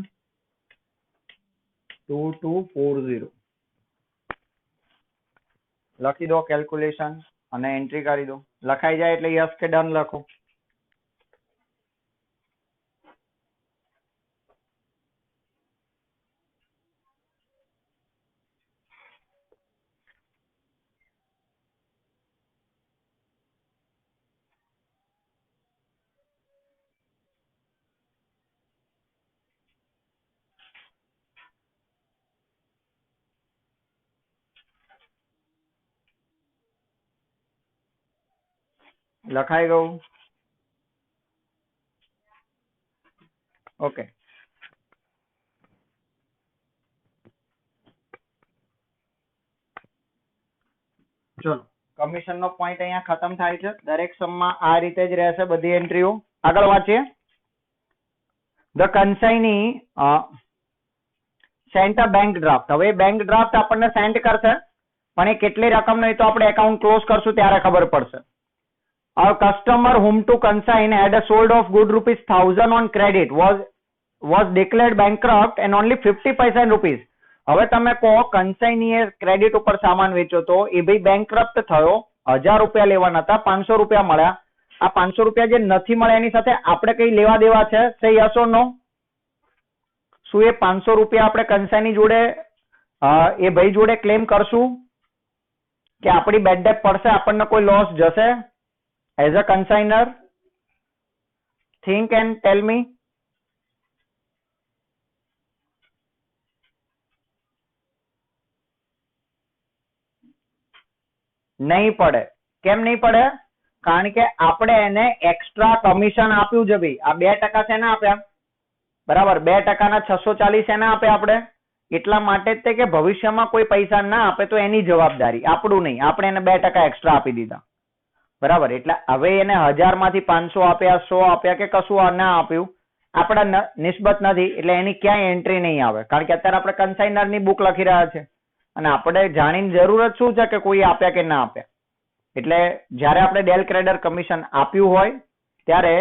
[SPEAKER 1] 2240 લખી દો કેલ્ક્યુલેશન અને એન્ટ્રી કરી દો. લખાઈ જાય એટલે યસ કે ડન લખો. લખાઈ ગયું? ઓકે. ચલો, કમિશન નો પોઈન્ટ અહીંયા ખતમ થાય છે. દરેક સમમાં આ રીતે જ રહેશે બધી એન્ટ્રીઓ. આગળ વાંચીએ. The consignee sent a bank draft. હવે બેંક ડ્રાફ્ટ આપણને સેન્ડ કરશે, પણ એ કેટલી રકમ નહીં તો આપણે એકાઉન્ટ ક્લોઝ કરશું ત્યારે ખબર પડશે. A customer whom to consign had a sold of good ₹1,000 on credit was declared bankrupt and only 50 paisa in rupees. હવે તમે કહો કન્સાઇનીએ ક્રેડિટ ઉપર સામાન વેચ્યો તો એ ભાઈ બેંકરપ્ટ થયો, 1000 રૂપિયા લેવાના હતા, 500 રૂપિયા મળ્યા. આ 500 રૂપિયા જે નથી મળ્યા એની સાથે આપણે કઈ લેવા દેવા છે? સે યસ ઓર નો? શું એ 500 રૂપિયા આપણે કન્સાઇની જોડે એ ભાઈ જોડે ક્લેમ કરશું કે આપણી બેડ ડેટ પડશે, આપણને કોઈ લોસ જશે? As a consigner, think and tell me. નહીં પડે. કેમ નહીં પડે? કારણ કે આપણે એને એક્સ્ટ્રા કમિશન આપ્યું છે ભાઈ. આ 2% શેના આપ્યા? બરાબર, 2% ના 640 શેના આપ્યા આપણે? એટલા માટે જ તે કે ભવિષ્યમાં કોઈ પૈસા ના આપે તો એની જવાબદારી, આપણું નહીં. આપણે એને 2% એક્સ્ટ્રા આપી દીધા. બરાબર, એટલે હવે એને 1000 માંથી 500 આપ્યા, 100 આપ્યા કે કશું ના આપ્યું, આપણા નિસ્બત નથી, એટલે એની ક્યાંય એન્ટ્રી નહીં આવે. કારણ કે અત્યારે આપણે કન્સાઇનર ની બુક લખી રહ્યા છે અને આપણે જાણીને જરૂરત શું છે કે કોઈ આપ્યા કે ના આપ્યા. એટલે જ્યારે આપણે ડેલ ક્રેડર કમિશન આપ્યું હોય ત્યારે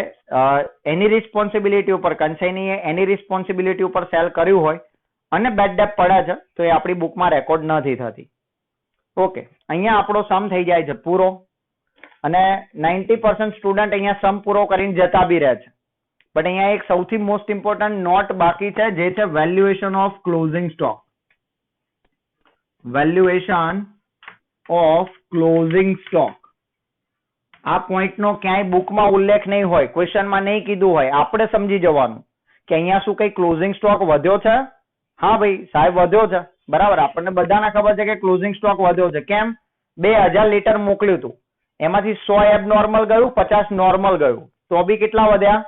[SPEAKER 1] એની રિસ્પોન્સિબિલિટી ઉપર કન્સાઇનીએ એની રિસ્પોન્સિબિલિટી ઉપર સેલ કર્યું હોય અને બેડ ડેપ પડ્યા છે તો એ આપણી બુકમાં રેકોર્ડ નથી થતી. ઓકે, અહીંયા આપણો સમ થઈ જાય છે પૂરો અને 90% સ્ટુડન્ટ અહીંયા સમ પૂરો કરીને જતા બી રહે છે. બટ અહીંયા એક સૌથી મોસ્ટ ઇમ્પોર્ટન્ટ નોટ બાકી છે, જે છે valuation of closing stock. Valuation of closing stock. આ પોઈન્ટનો ક્યાંય બુકમાં ઉલ્લેખ નહીં હોય, ક્વેશ્ચનમાં નહીં કીધું હોય, આપણે સમજી જવાનું કે અહીંયા શું કઈ ક્લોઝિંગ સ્ટોક વધ્યો છે. હા ભાઈ સાહેબ વધ્યો છે, બરાબર, આપણને બધાને ખબર છે કે ક્લોઝિંગ સ્ટોક વધ્યો છે. કેમ? 2000 લીટર મોકલ્યું હતું, એમાંથી 100 એબ નોર્મલ ગયું, 50 નોર્મલ ગયું, તો બી કેટલા વધ્યા?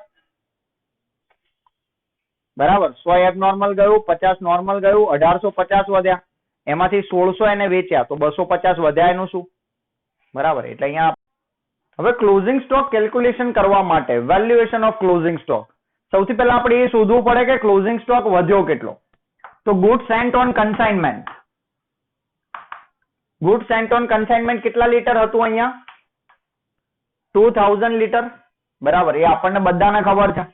[SPEAKER 1] બરાબર, 100 એબ નોર્મલ ગયું, 50 નોર્મલ ગયું, 1850 વધ્યા. એમાંથી 1600 એને વેચ્યા તો 250 વધ્યા. એનું શું? બરાબર, એટલે અહીંયા હવે ક્લોઝિંગ સ્ટોક કેલ્ક્યુલેશન કરવા માટે વેલ્યુએશન ઓફ ક્લોઝિંગ સ્ટોક, સૌથી પહેલા આપણે એ શોધવું પડે કે ક્લોઝિંગ સ્ટોક વધ્યો કેટલો. તો goods sent on consignment, goods sent on consignment કેટલા લીટર હતું અહીંયા? 2000 લીટર. બરાબર, એ આપણને બધાને ખબર છે.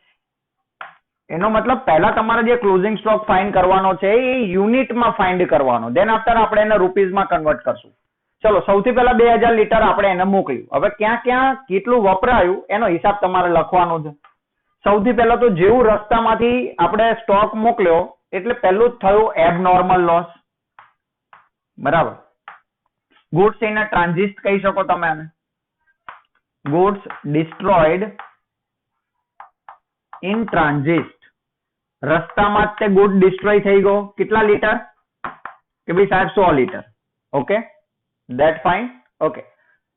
[SPEAKER 1] એનો મતલબ પહેલા તમારે જે ક્લોઝિંગ સ્ટોક ફાઇન્ડ કરવાનો છે એ યુનિટમાં ફાઇન્ડ કરવાનો, દેન આફ્ટર આપણે એને રૂપીઝમાં કન્વર્ટ કરશું. ચલો, સૌથી પહેલા 2000 લીટર આપણે એને મોકલ્યું. હવે ક્યાં ક્યાં કેટલું વપરાયું એનો હિસાબ તમારે લખવાનો છે. સૌથી પહેલા તો જેવું રસ્તામાંથી આપણે સ્ટોક મોકલ્યો એટલે પહેલું જ થયું એબનોર્મલ લોસ. બરાબર, ગુડ્સ ઇન અ ટ્રાન્ઝિટ કહી શકો તમે આને. Goods destroyed in transit. રસ્તામાં જ તે ગુડ ડિસ્ટ્રોય થઈ ગયો. કેટલા લીટર? કે ભાઈ સાહેબ 100 litre. Okay, that fine. Okay,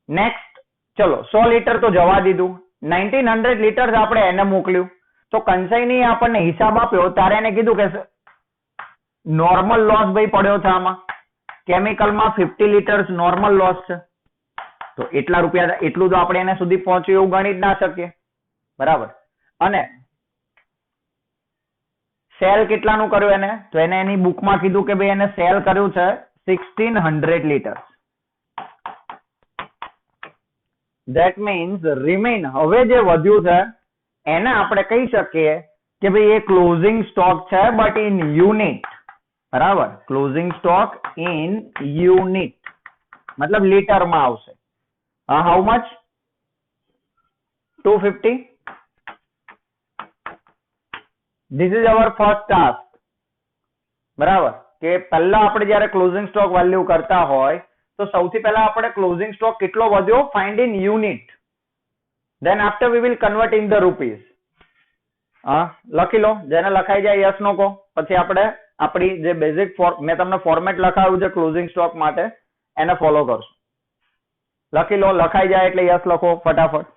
[SPEAKER 1] next ચલો 100 લીટર તો જવા દીધું, 1900 લીટર આપણે એને મોકલ્યું. તો કન્સાઇની આપણને હિસાબ આપ્યો ત્યારે એને કીધું કે નોર્મલ લોસ ભાઈ પડ્યો છે આમાં. કેમિકલમાં 50 લીટર્સ નોર્મલ લોસ છે, તો એટલા રૂપિયા, એટલું તો આપણે એને સુધી પહોંચ્યું એવું ગણી જ ના શકીએ. બરાબર, અને સેલ કેટલાનું કર્યું એને? તો એને એની બુકમાં કીધું કે ભાઈ એને સેલ કર્યું છે 1600 લીટર. ધેટ મીન્સ રિમેઇન, હવે જે વધ્યું છે એને આપણે કહી શકીએ કે ભાઈ એ ક્લોઝિંગ સ્ટોક છે બટ ઇન યુનિટ. બરાબર, ક્લોઝિંગ સ્ટોક ઇન યુનિટ મતલબ લીટરમાં આવશે. How much? 250. This is our first task. બરાબર, કે પહેલા આપણે જ્યારે ક્લોઝિંગ સ્ટોક વેલ્યુ કરતા હોય તો સૌથી પહેલા આપણે ક્લોઝિંગ સ્ટોક કેટલો વધ્યો find in unit. Than after we will convert in the rupees. લખી લો, જેને લખાઈ જાય યસ નો કહો, પછી આપણે આપણી જે બેઝિક મેં તમને ફોર્મેટ લખાવ્યું છે ક્લોઝિંગ સ્ટોક માટે એને ફોલો કરશું. લખી લો, લખાઈ જાય એટલે યસ લખો ફટાફટ.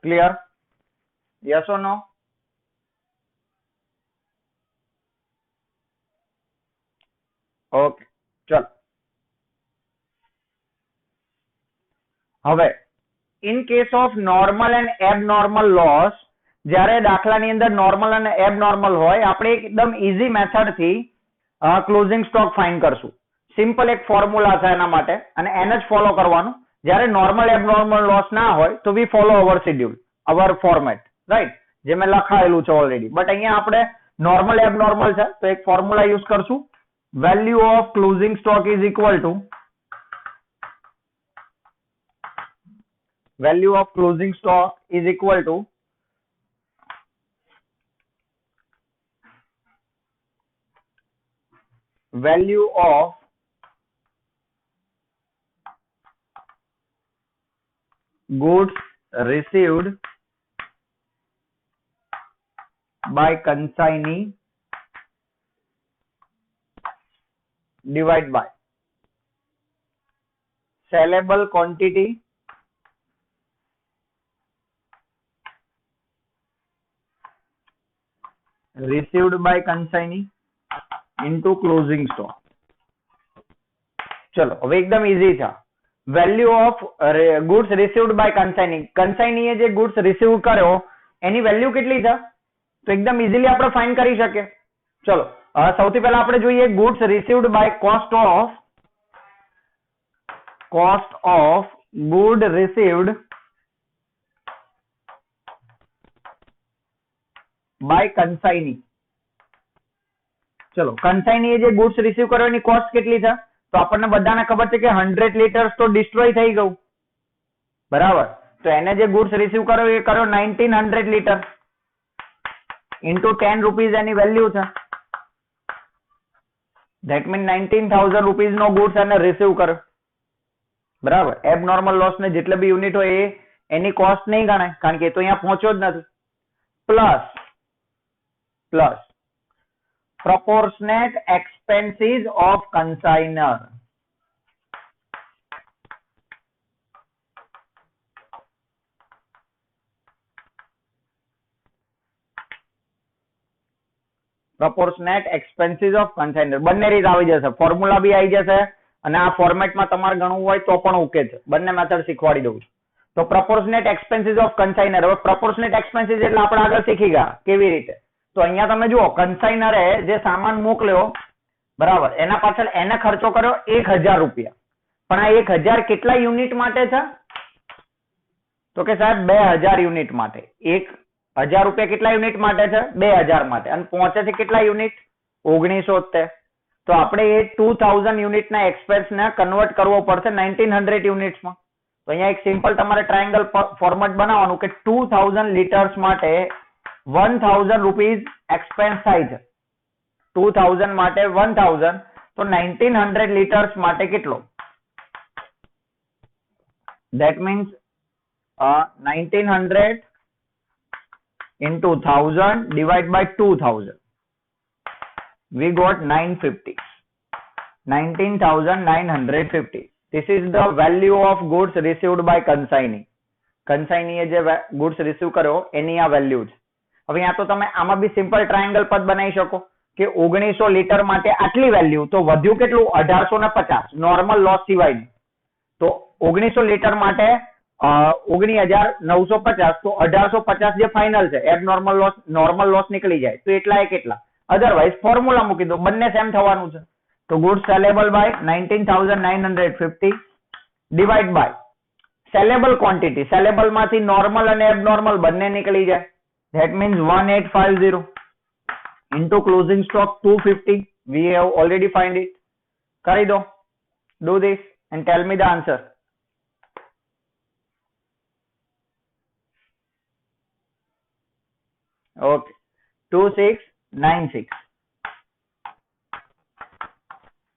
[SPEAKER 1] Clear? Yes or no? Okay, ચલો હવે in case of normal and abnormal loss, જ્યારે દાખલાની અંદર નોર્મલ અને એબનોર્મલ હોય, આપણે એકદમ ઇઝી મેથડ થી ક્લોઝિંગ સ્ટોક ફાઇન્ડ કરશું. સિમ્પલ એક ફોર્મ્યુલા છે એના માટે અને એને જ ફોલો કરવાનું. જ્યારે નોર્મલ એબનોર્મલ લોસ ના હોય તો વી ફોલો અવર શેડ્યુલ, અવર ફોર્મેટ, રાઈટ, જે મેં લખાયેલું છે ઓલરેડી. બટ અહીંયા આપણે નોર્મલ એબનોર્મલ છે તો એક ફોર્મ્યુલા યુઝ કરશું. Value of closing stock is equal to value of closing stock is equal to value of goods received by consignee divided by sellable quantity received by consignee into closing stock. ચલો હવે એકદમ easy છે. Value of goods received by consignee, કન્સાઇનીએ જે goods receive કર્યો એની value કેટલી છે તો એકદમ ઇઝીલી આપણે ફાઇન્ડ કરી શકીએ. ચલો સૌથી પહેલા આપણે જોઈએ goods received by cost of good received by consignee. ચલો કન્સાઇનીએ જે ગુડ્સ રિસીવ કર્યો એની કોસ્ટ કેટલી છે તો આપણને બધાને ખબર છે કે 100 લીટર્સ તો ડિસ્ટ્રોય થઈ ગયું, બરાબર. તો એને જે ગુડ્સ રિસીવ કર્યો એ કર્યો 1900 લીટર ઇન્ટુ 10 રૂપીઝ એની વેલ્યુ છે. ધેટ મીન 19,000 રૂપીઝ નો ગુડ્સ એને રિસીવ કર્યો, બરાબર. એબનોર્મલ લોસ ને જેટલે બી યુનિટ હોય એ એની કોસ્ટ નહીં ગણાય કારણ કે એ તો અહીંયા પહોંચ્યો જ નથી. Plus proportionate expenses of consignor. proportionate expenses of consignor બંને રીત આવી જશે, ફોર્મ્યુલા બી આવી જશે અને આ ફોર્મેટમાં તમારે ગણવું હોય તો પણ ઓકે છે. બંને મેથડ શીખવાડી દઉં છું. તો proportionate expenses of consignor, હવે proportionate expenses એટલે આપણે આગળ શીખી ગયા કેવી રીતે. તો અહીંયા તમે જુઓ કન્સાઇનરે જે સામાન મોકલ્યો, બરાબર, એના પાછળ એને ખર્ચો કર્યો 1000 રૂપિયા. પણ આ 1000 કેટલા યુનિટ માટે છે તો કે સાહેબ 2000 યુનિટ માટે. 1000 રૂપિયા કેટલા યુનિટ માટે છે 2000 માટે અને પહોંચે છે કેટલા યુનિટ 1970. તો આપણે એ 2000 યુનિટના એક્સપેન્સને કન્વર્ટ કરવો પડશે 1900 યુનિટ્સમાં. તો અહીંયા એક સિમ્પલ તમારે ટ્રાયેંગલ ફોર્મેટ બનાવવાનું કે 2000 લીટર્સ માટે 1000 રૂપીઝ એક્સપેન્સ થાય છે. 2000 માટે 1000 તો 1900 લીટર્સ માટે કેટલો? That means 1900 into 1000 divided by 2000. We got 950. 19,950. This is the value of goods received by consignee. Consignee જે goods receive કર્યો એની આ વેલ્યુ છે. હવે यहाँ તો તમે આમાં બી સિમ્પલ ટ્રાયેંગલ પદ બનાવી શકો કે 1900 લીટર માટે આટલી વેલ્યુ તો વધ્યું કેટલું 1850 નોર્મલ લોસ સિવાય. તો 1900 લીટર માટે 19,950 તો 1850 જે ફાઇનલ છે એબનોર્મલ લોસ નોર્મલ લોસ નીકળી જાય તો એટલા એ કેટલા. અધરવાઇઝ ફોર્મ્યુલા મૂકી દો, બંને સેમ થવાનું છે. તો goods saleable by 19,950 divide by saleable quantity. Saleable માંથી નોર્મલ અને એબનોર્મલ બંને નીકળી જાય. That means 1850 into closing stock 250. We have already find it. કરી દો. Do this and tell me the answer. Okay. 2696.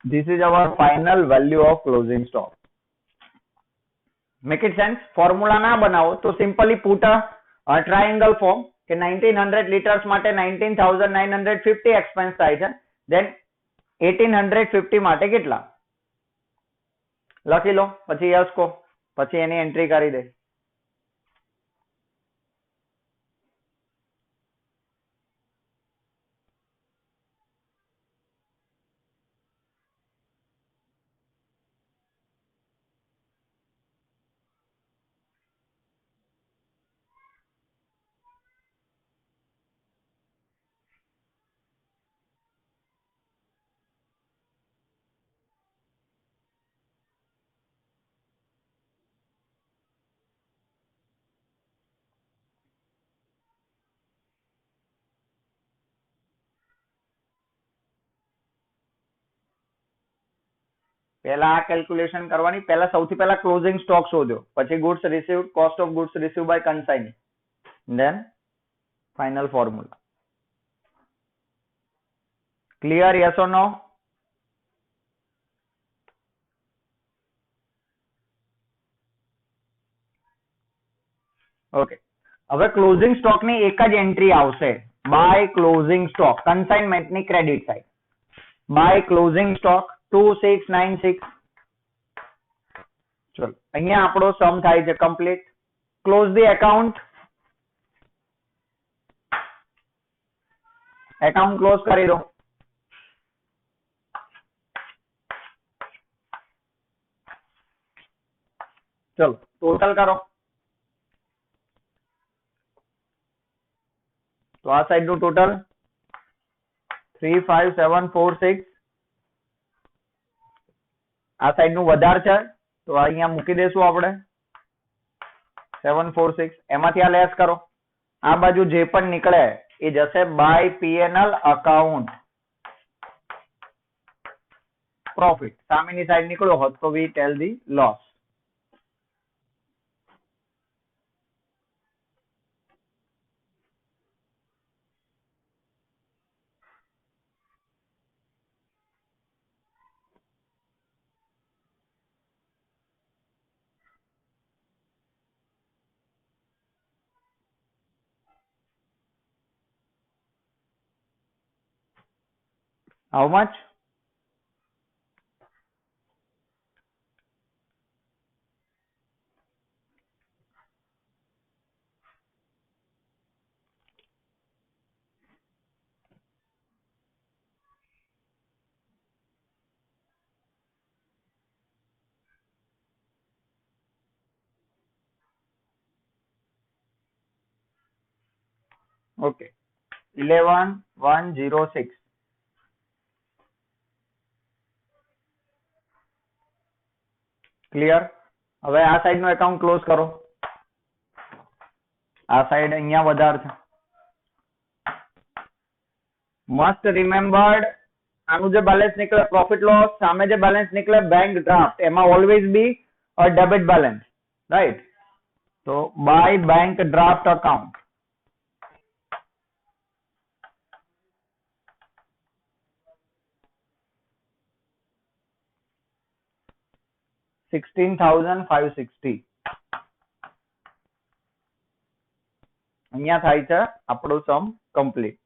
[SPEAKER 1] This is our final value of closing stock. Make it sense? Formula ના બનાવો તો simply put a triangle form કે 1900 litres માટે 19,950 expense થાય છે. then 1850 માટે કેટલા લખી લો, પછી યસ કો, પછી એની એન્ટ્રી કરી દે. પહેલા આ કેલ્ક્યુલેશન કરવાની. પહેલા સૌથી પહેલા ક્લોઝિંગ સ્ટોક શોધ્યો, પછી goods received, cost of goods received by consignee, then final formula. Clear? Yes or no? Okay. હવે ક્લોઝિંગ સ્ટોક ની એક જ એન્ટ્રી આવશે, બાય ક્લોઝિંગ સ્ટોક, કન્સાઇનમેન્ટની credit side. By closing stock 2696. ચલો અહીંયા આપણો સમ થાય છે complete. Close the account. Account close કરી દો. ચલો ટોટલ કરો. તો આ સાઈડ નું ટોટલ 35746. આ સાઈડ નું વધારે છે તો અહીંયા મૂકી દેશું આપણે 746. એમાંથી આ લેસ કરો. આ બાજુ જે પણ નીકળે એ જશે બાય પીએનએલ અકાઉન્ટ પ્રોફિટ. સામેની સાઈડ નીકળ્યો હોત તો we tell the loss. How much? Okay. 11,106. Clear? હવે આ સાઈડ નું એકાઉન્ટ ક્લોઝ કરો. આ સાઈડ અહીંયા વધારે છે. મસ્ટ રિમેમ્બર્ડ, આનું જે બેલેન્સ નીકળે પ્રોફિટ લોસ, સામે જે બેલેન્સ નીકળે બેંક ડ્રાફ્ટ, એમાં always be a debit balance, right? તો બાય બેંક ડ્રાફ્ટ અકાઉન્ટ. $16,560. અહીંયા થાય છે આપણું સમ કમ્પ્લીટ.